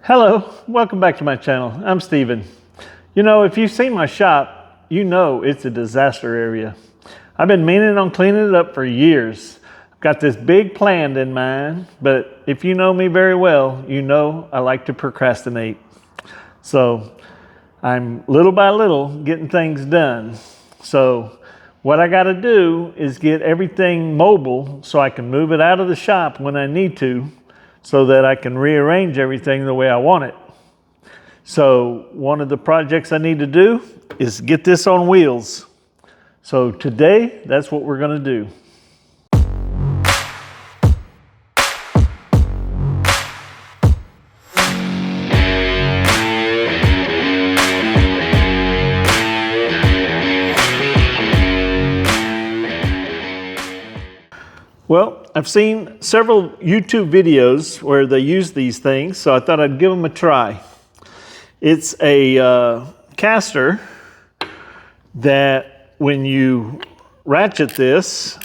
Hello, welcome back to my channel. I'm Steven. You know, if you've seen my shop, you know it's a disaster area. I've been meaning on cleaning it up for years. I've got this big plan in mind, but if you know me very well, you know I like to procrastinate. So I'm little by little getting things done. So what I gotta do is get everything mobile so I can move it out of the shop when I need to, so that I can rearrange everything the way I want it. So one of the projects I need to do is get this on wheels. So today, that's what we're gonna do. Well, I've seen several YouTube videos where they use these things, so I thought I'd give them a try. It's a caster that when you ratchet this,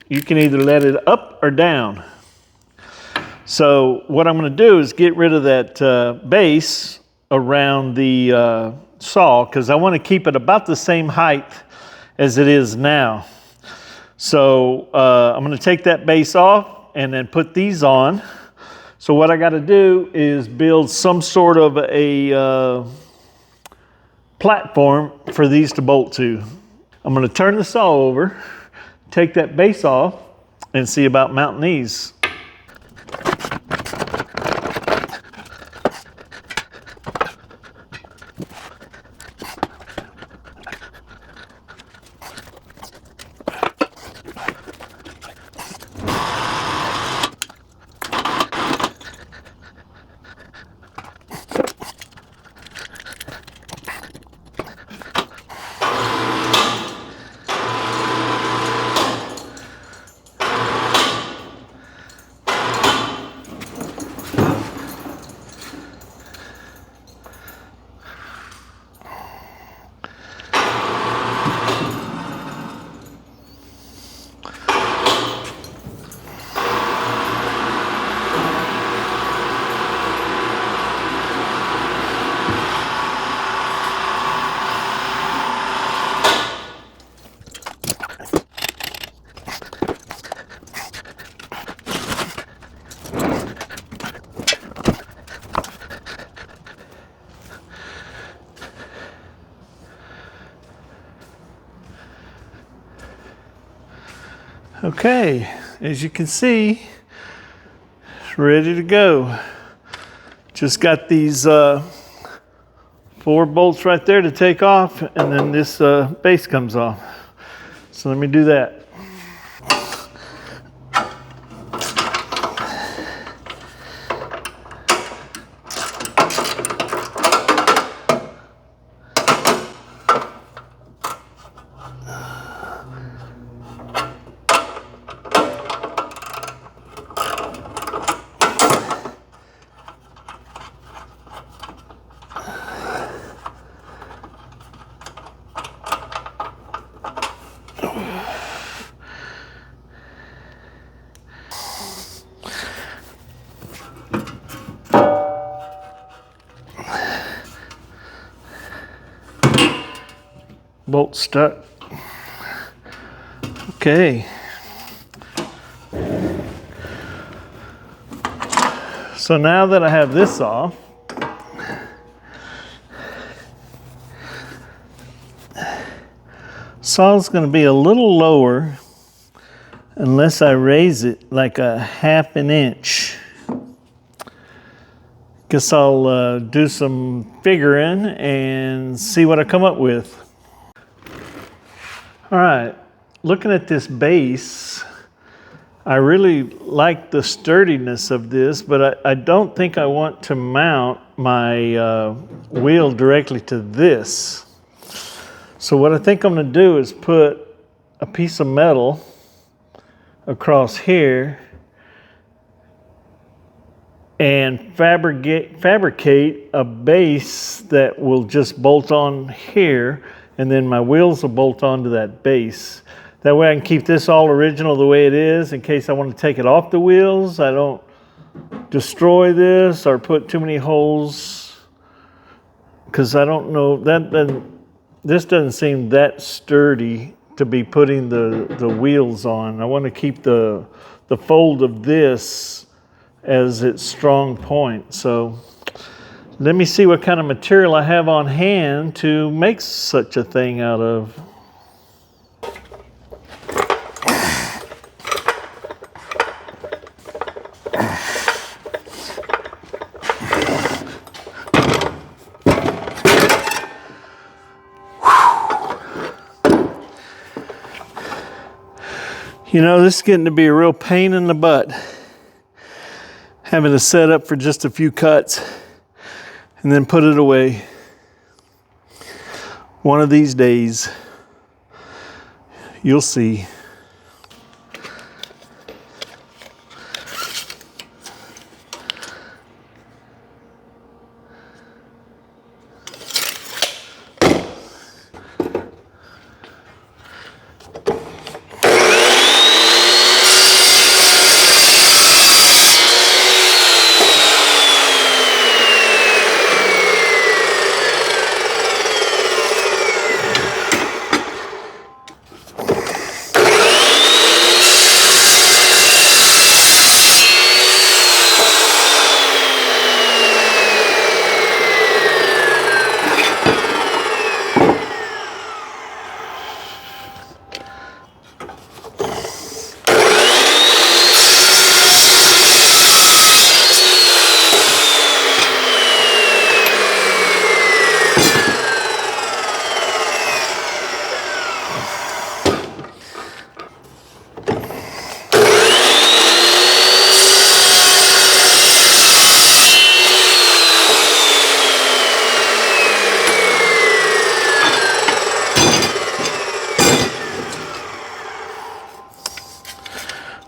you can either let it up or down. So what I'm going to do is get rid of that base around the saw, because I want to keep it about the same height as it is now. So I'm going to take that base off and then put these on. So what I got to do is build some sort of a platform for these to bolt to. I'm going to turn the saw over, take that base off, and see about mounting these. Okay, as you can see, it's ready to go. Just got these 4 bolts right there to take off, and then this base comes off. So let me do that. Bolt stuck. Okay. So now that I have this off, saw's going to be a little lower unless I raise it like a 1/2 inch. Guess I'll do some figuring and see what I come up with. All right, looking at this base, I really like the sturdiness of this, but I don't think I want to mount my wheel directly to this. So what I think I'm going to do is put a piece of metal across here and fabricate a base that will just bolt on here, and then my wheels will bolt onto that base. That way I can keep this all original the way it is in case I want to take it off the wheels. I don't destroy this or put too many holes, because I don't know, this doesn't seem that sturdy to be putting the wheels on. I want to keep the fold of this as its strong point. So let me see what kind of material I have on hand to make such a thing out of. You know, this is getting to be a real pain in the butt, having to set up for just a few cuts and then put it away. One of these days, you'll see.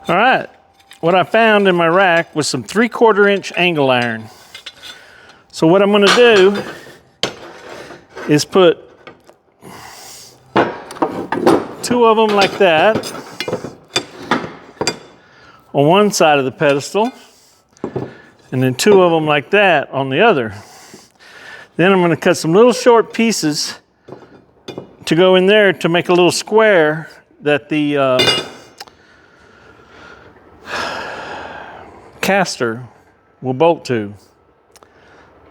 All right, what I found in my rack was some 3/4 inch angle iron. So what I'm gonna do is put 2 of them like that on one side of the pedestal, and then 2 of them like that on the other. Then I'm gonna cut some little short pieces to go in there to make a little square that the caster will bolt to.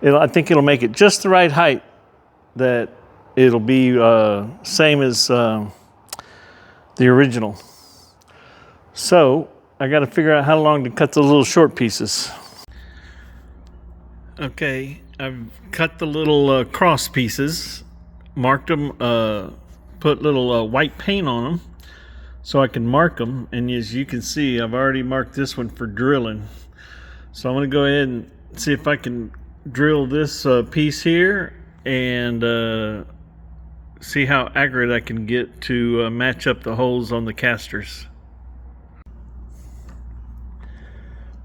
I think it'll make it just the right height that it'll be same as the original. So I got to figure out how long to cut those little short pieces. Okay, I've cut the little cross pieces, marked them, put little white paint on them so I can mark them. And as you can see, I've already marked this one for drilling. So I'm going to go ahead and see if I can drill this piece here and see how accurate I can get to match up the holes on the casters.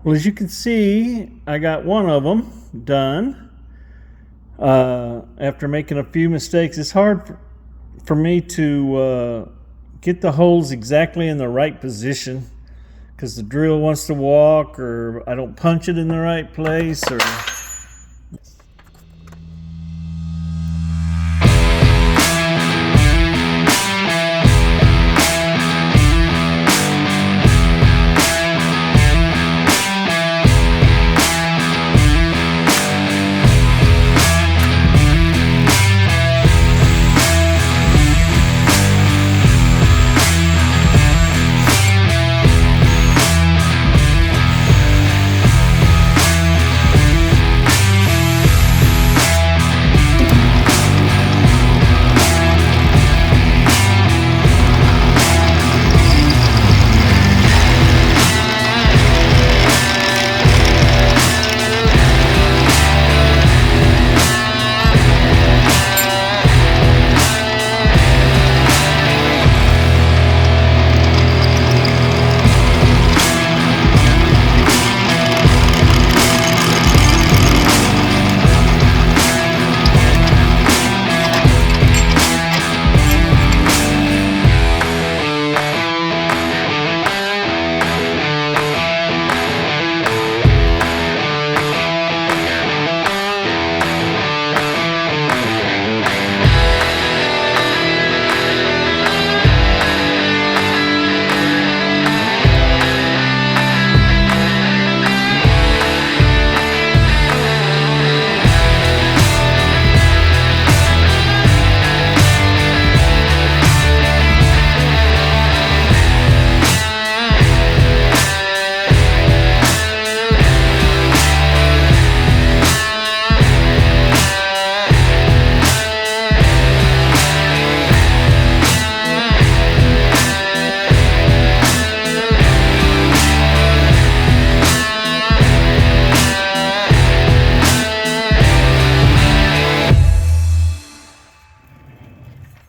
Well, as you can see, I got one of them done. After making a few mistakes, it's hard for me to get the holes exactly in the right position, because the drill wants to walk, or I don't punch it in the right place, or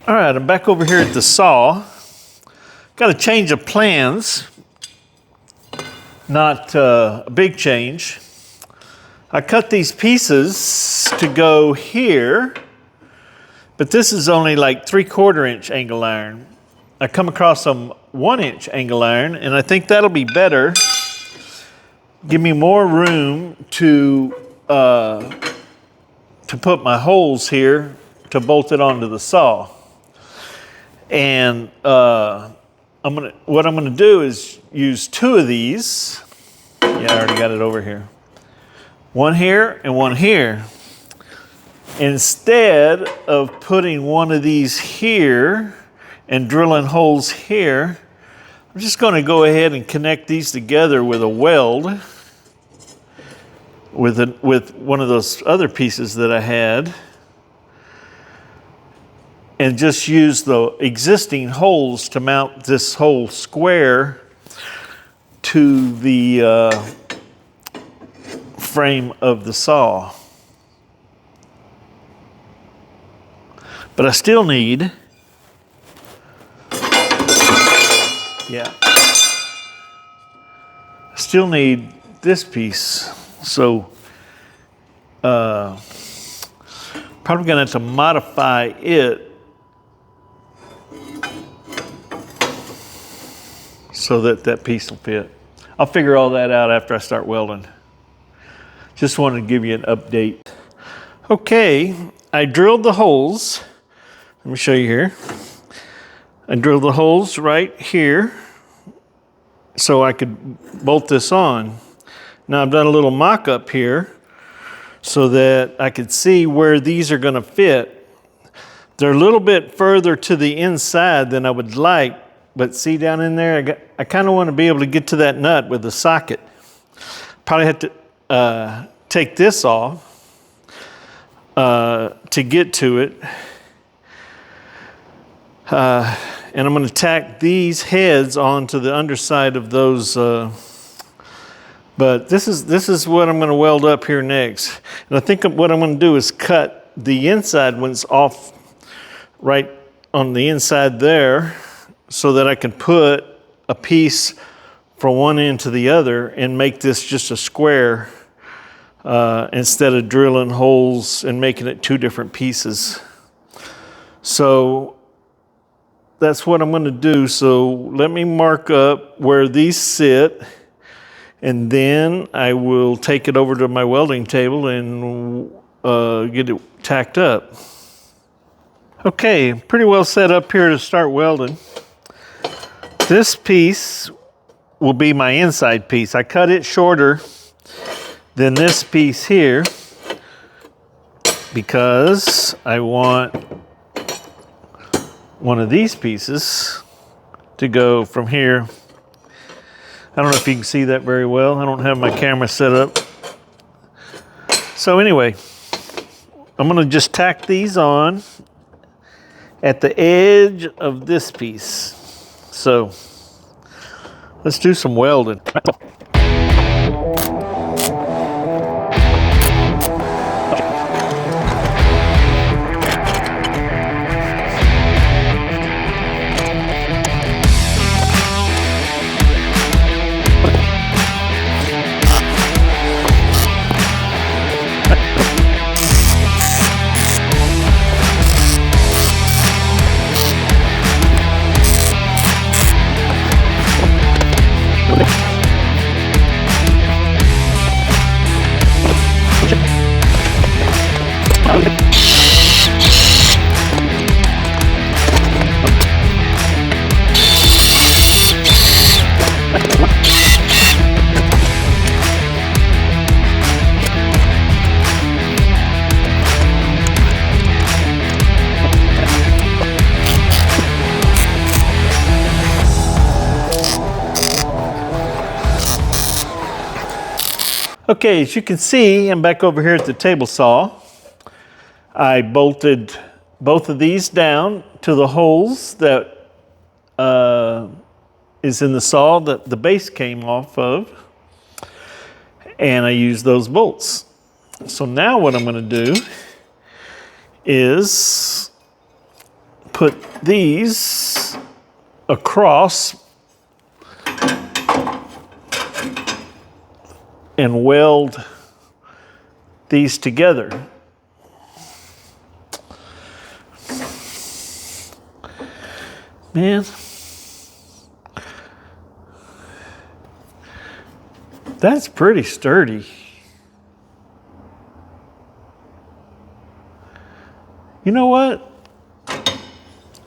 All right, I'm back over here at the saw. Got a change of plans, not a big change. I cut these pieces to go here, but this is only like 3/4 inch angle iron. I come across some 1 inch angle iron, and I think that'll be better. Give me more room to put my holes here to bolt it onto the saw. And what I'm gonna do is use 2 of these. Yeah, I already got it over here. One here and one here. Instead of putting one of these here and drilling holes here, I'm just gonna go ahead and connect these together with a weld with one of those other pieces that I had, and just use the existing holes to mount this whole square to the frame of the saw. But I still need, this piece. So probably gonna have to modify it so that piece will fit. I'll figure all that out after I start welding. Just wanted to give you an update. Okay, I drilled the holes. Let me show you here. I drilled the holes right here so I could bolt this on. Now I've done a little mock-up here so that I could see where these are gonna fit. They're a little bit further to the inside than I would like, but see down in there, I kind of want to be able to get to that nut with the socket. Probably have to take this off to get to it. And I'm going to tack these heads onto the underside of those. But this is what I'm going to weld up here next. And I think what I'm going to do is cut the inside ones off right on the inside there, so that I can put a piece from one end to the other and make this just a square instead of drilling holes and making it 2 different pieces. So that's what I'm going to do. So let me mark up where these sit, and then I will take it over to my welding table and get it tacked up. Okay, pretty well set up here to start welding. This piece will be my inside piece. I cut it shorter than this piece here because I want one of these pieces to go from here. I don't know if you can see that very well. I don't have my camera set up. So anyway, I'm going to just tack these on at the edge of this piece. So let's do some welding. Okay, as you can see, I'm back over here at the table saw. I bolted both of these down to the holes that is in the saw that the base came off of, and I used those bolts. So now what I'm going to do is put these across and weld these together. Man, that's pretty sturdy. You know what?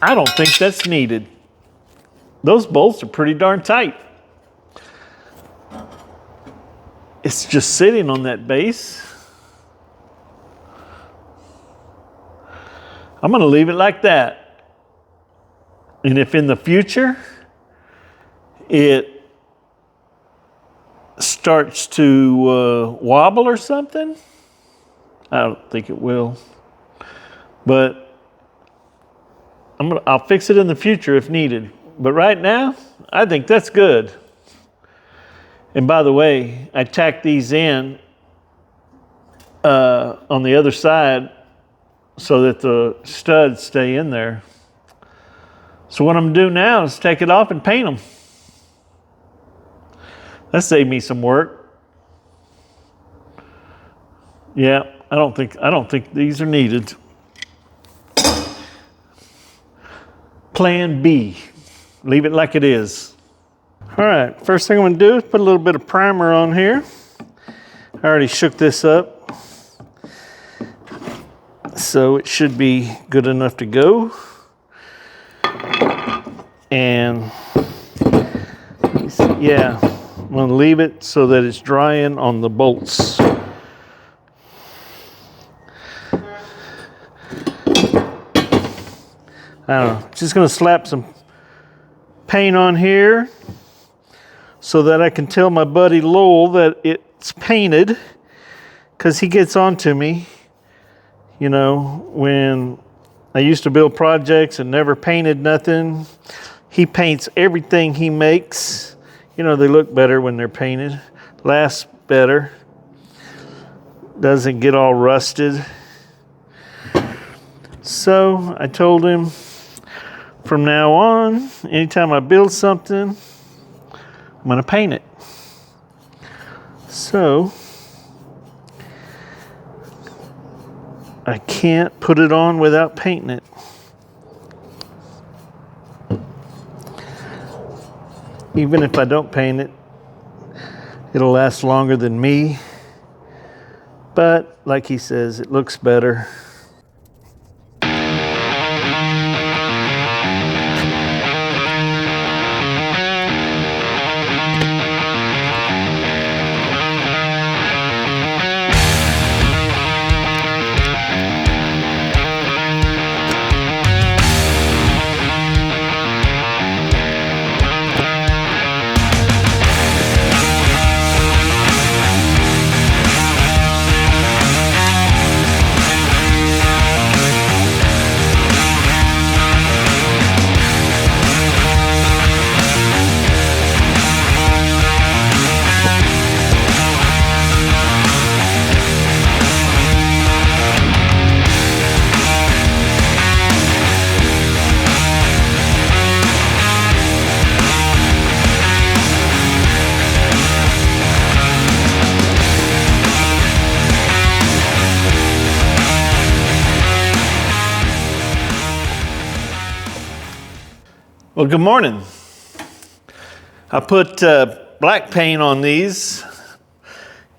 I don't think that's needed. Those bolts are pretty darn tight. It's just sitting on that base. I'm going to leave it like that. And if in the future it starts to wobble or something, I don't think it will. But I'll fix it in the future if needed. But right now, I think that's good. And by the way, I tacked these in on the other side so that the studs stay in there. So what I'm gonna do now is take it off and paint them. That saved me some work. Yeah, I don't think these are needed. Plan B, leave it like it is. All right, first thing I'm gonna do is put a little bit of primer on here. I already shook this up, so it should be good enough to go. And yeah, I'm gonna leave it so that it's drying on the bolts. I don't know, just gonna slap some paint on here so that I can tell my buddy Lowell that it's painted, because he gets on to me, you know, when I used to build projects and never painted nothing. He paints everything he makes. You know, they look better when they're painted, lasts better, doesn't get all rusted. So I told him from now on, anytime I build something, I'm gonna paint it. So I can't put it on without painting it. Even if I don't paint it, it'll last longer than me. But like he says, it looks better. Well, good morning. I put black paint on these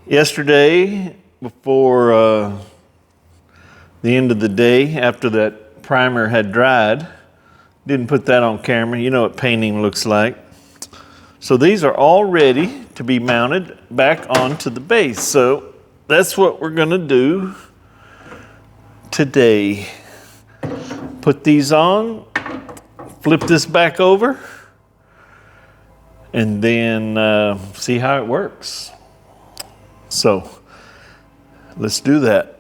yesterday before the end of the day after that primer had dried. Didn't put that on camera. You know what painting looks like. So these are all ready to be mounted back onto the base. So that's what we're gonna do today. Put these on, flip this back over, and then see how it works. So let's do that.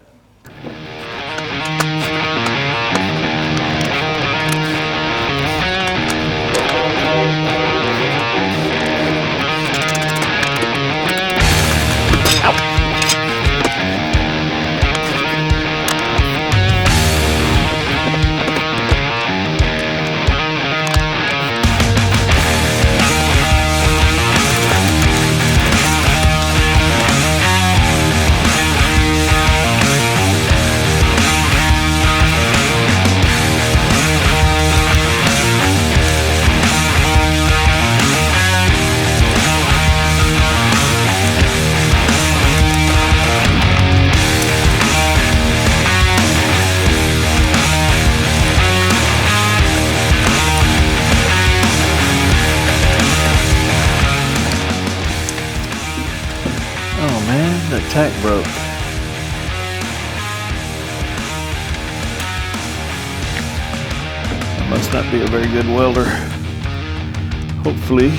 broke. I must not be a very good welder. Hopefully.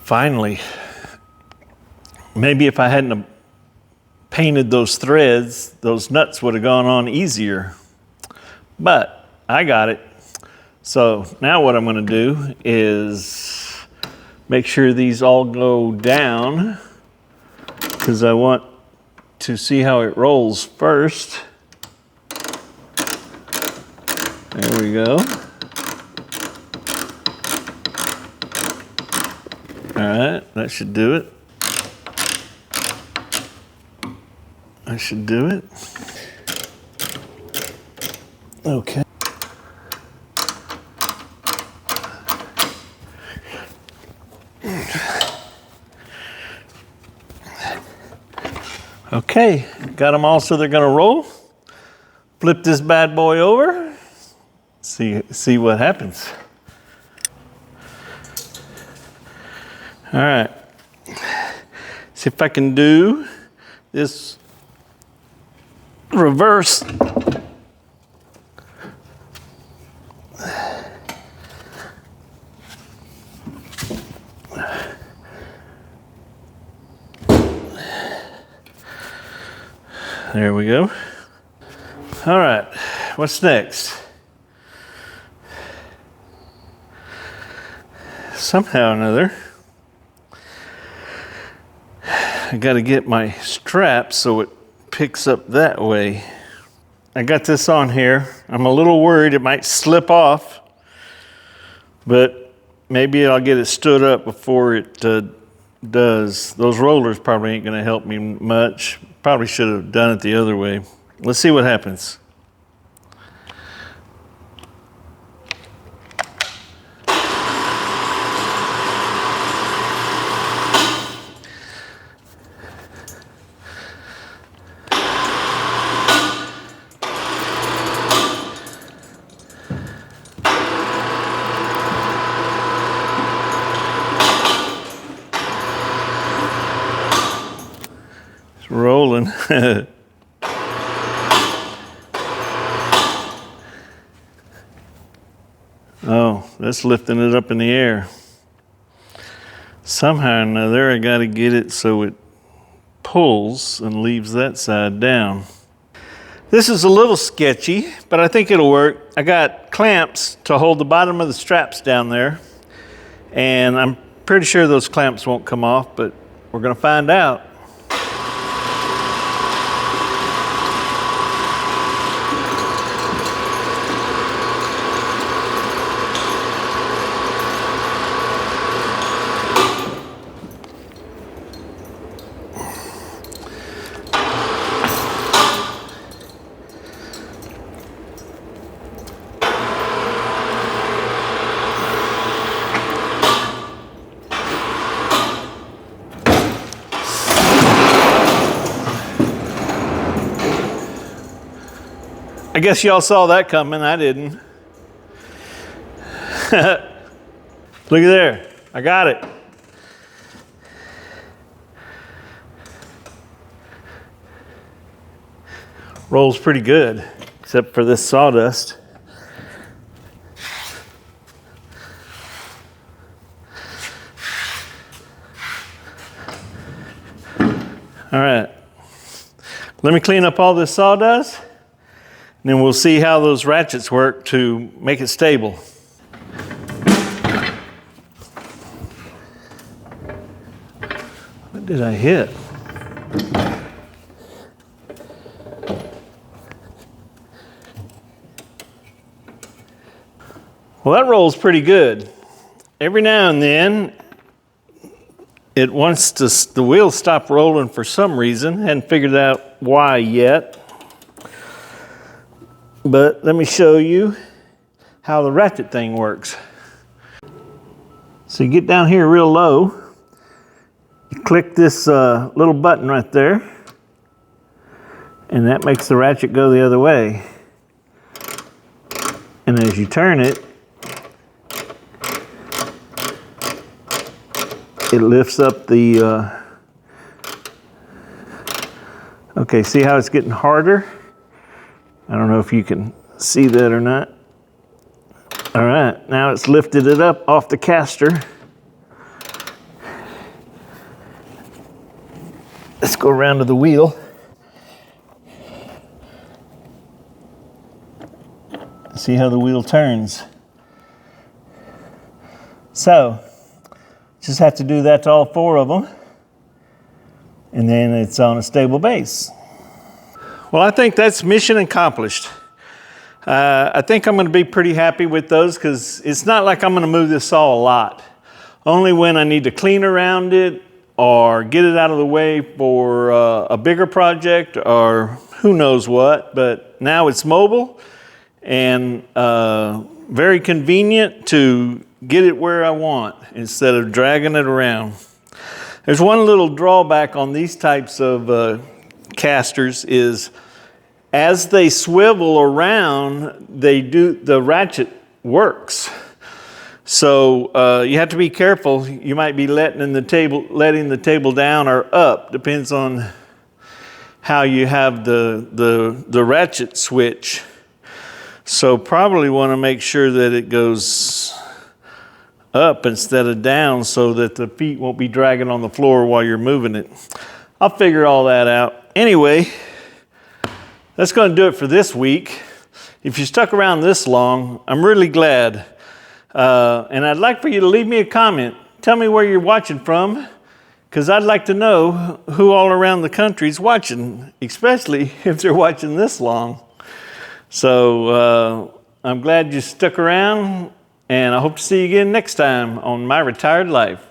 Finally, maybe if I hadn't painted those threads, those nuts would have gone on easier, but I got it. So now what I'm going to do is make sure these all go down, because I want to see how it rolls first. There we go. All right, that should do it. I should do it. Okay. Okay, got them all so they're gonna roll. Flip this bad boy over. See what happens. All right, see if I can do this reverse. There we go. All right, what's next? Somehow or another, I got to get my strap so it picks up that way. I got this on here. I'm a little worried it might slip off, but maybe I'll get it stood up before it does. Those rollers probably ain't gonna help me much. Probably should have done it the other way. Let's see what happens. Rolling. Oh, that's lifting it up in the air. Somehow or another, I got to get it so it pulls and leaves that side down. This is a little sketchy, but I think it'll work. I got clamps to hold the bottom of the straps down there, and I'm pretty sure those clamps won't come off, but we're going to find out. I guess y'all saw that coming. I didn't. Look at there. I got it. Rolls pretty good, except for this sawdust. All right, let me clean up all this sawdust, and then we'll see how those ratchets work to make it stable. What did I hit? Well, that rolls pretty good. Every now and then, it wants to, the wheels stop rolling for some reason. Hadn't figured out why yet. But let me show you how the ratchet thing works. So you get down here real low, you click this little button right there, and that makes the ratchet go the other way. And as you turn it, it lifts up the, okay, see how it's getting harder? I don't know if you can see that or not. All right, now it's lifted it up off the caster. Let's go around to the wheel. See how the wheel turns. So, just have to do that to all four of them, and then it's on a stable base. Well, I think that's mission accomplished. I think I'm going to be pretty happy with those because it's not like I'm going to move this saw a lot. Only when I need to clean around it or get it out of the way for a bigger project or who knows what. But now it's mobile and very convenient to get it where I want instead of dragging it around. There's one little drawback on these types of casters is as they swivel around, the ratchet works. So you have to be careful. You might be letting the table down or up, depends on how you have the ratchet switch. So probably want to make sure that it goes up instead of down so that the feet won't be dragging on the floor while you're moving it. I'll figure all that out. Anyway, that's going to do it for this week. If you stuck around this long, I'm really glad. And I'd like for you to leave me a comment. Tell me where you're watching from, because I'd like to know who all around the country is watching, especially if they're watching this long. So I'm glad you stuck around, and I hope to see you again next time on My Retired Life.